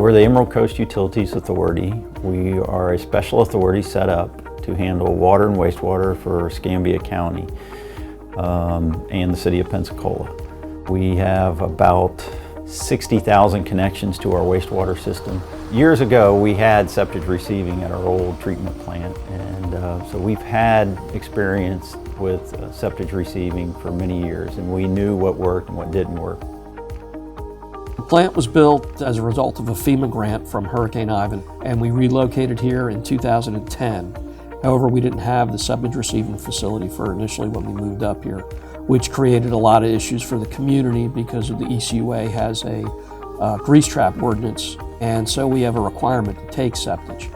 We're the Emerald Coast Utilities Authority. We are a special authority set up to handle water and wastewater for Escambia County and the city of Pensacola. We have about 60,000 connections to our wastewater system. Years ago, we had septage receiving at our old treatment plant, and so we've had experience with septage receiving for many years, and we knew what worked and what didn't work. The plant was built as a result of a FEMA grant from Hurricane Ivan, and we relocated here in 2010. However, we didn't have the septage receiving facility for initially when we moved up here, which created a lot of issues for the community because of the ECUA has a grease trap ordinance, and so we have a requirement to take septage.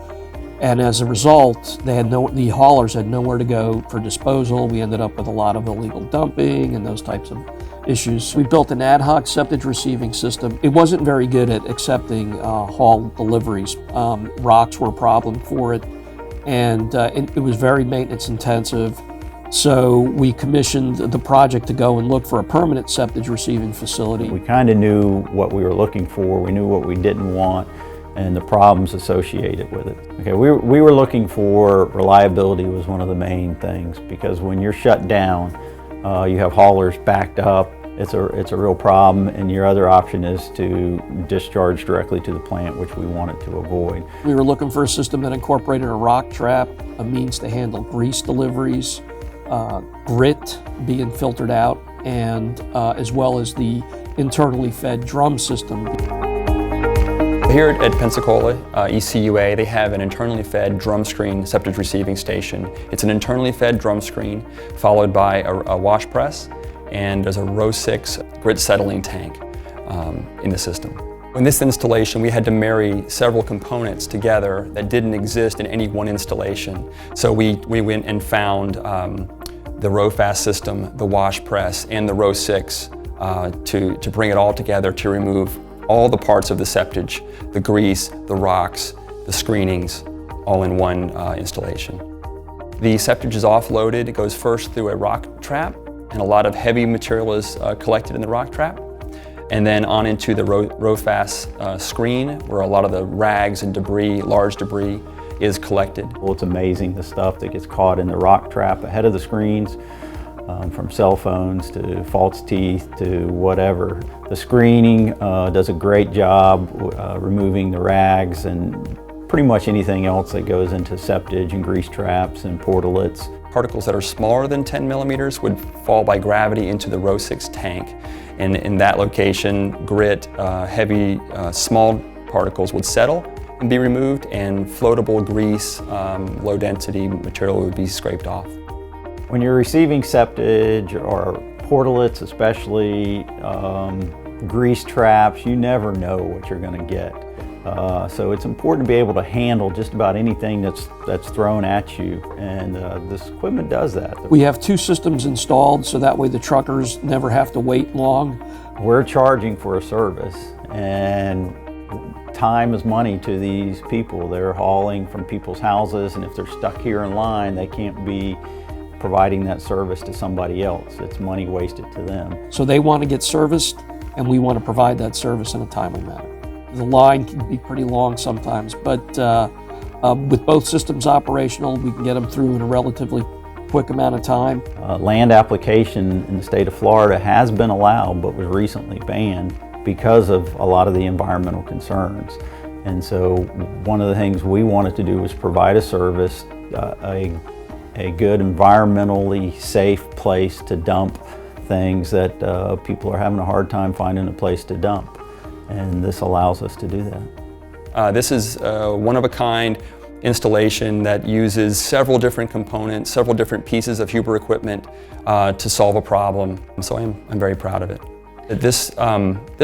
And as a result, the haulers had nowhere to go for disposal. We ended up with a lot of illegal dumping and those types of issues. We built an ad hoc septage receiving system. It wasn't very good at accepting haul deliveries. Rocks were a problem for it, and it was very maintenance intensive. So we commissioned the project to go and look for a permanent septage receiving facility. We kind of knew what we were looking for. We knew what we didn't want and the problems associated with it. Okay, we were looking for reliability was one of the main things, because when you're shut down, you have haulers backed up. It's a real problem, and your other option is to discharge directly to the plant, which we wanted to avoid. We were looking for a system that incorporated a rock trap, a means to handle grease deliveries, grit being filtered out, and as well as the internally fed drum system. Here at Pensacola, ECUA, they have an internally fed drum screen septage receiving station. It's an internally fed drum screen followed by a wash press, and there's a row 6 grit settling tank in the system. In this installation, we had to marry several components together that didn't exist in any one installation. So we went and found the row fast system, the wash press, and the row 6 to bring it all together to remove all the parts of the septage, the grease, the rocks, the screenings, all in one installation. The septage is offloaded. It goes first through a rock trap, and a lot of heavy material is collected in the rock trap, and then on into the row fast screen, where a lot of the rags and debris, large debris, is collected. Well, it's amazing the stuff that gets caught in the rock trap ahead of the screens, from cell phones to false teeth to whatever. The screening does a great job removing the rags and pretty much anything else that goes into septage and grease traps and portalets. Particles that are smaller than 10 millimeters would fall by gravity into the row 6 tank. And in that location, grit, heavy, small particles would settle and be removed, and floatable grease, low density material would be scraped off. When you're receiving septage or portalets, especially grease traps, you never know what you're going to get. So it's important to be able to handle just about anything that's thrown at you, and this equipment does that. We have 2 systems installed, so that way the truckers never have to wait long. We're charging for a service, and time is money to these people. They're hauling from people's houses, and if they're stuck here in line, they can't be providing that service to somebody else. It's money wasted to them. So they want to get serviced, and we want to provide that service in a timely manner. The line can be pretty long sometimes, but with both systems operational, we can get them through in a relatively quick amount of time. Land application in the state of Florida has been allowed, but was recently banned because of a lot of the environmental concerns. And so one of the things we wanted to do was provide a service, a good environmentally safe place to dump things that people are having a hard time finding a place to dump. And this allows us to do that. This is a one-of-a-kind installation that uses several different components, several different pieces of Huber equipment to solve a problem. So I'm very proud of it. This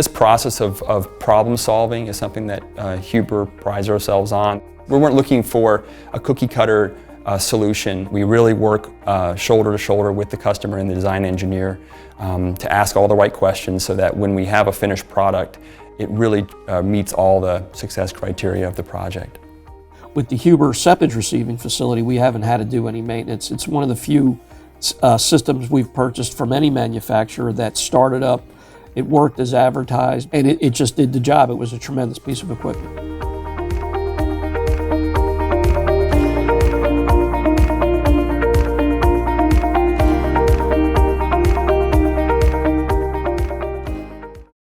process of problem solving is something that Huber prides ourselves on. We weren't looking for a cookie cutter solution. We really work shoulder to shoulder with the customer and the design engineer to ask all the right questions so that when we have a finished product, it really meets all the success criteria of the project. With the Huber septage receiving facility, we haven't had to do any maintenance. It's one of the few systems we've purchased from any manufacturer that started up It worked as advertised, and it just did the job. It was a tremendous piece of equipment.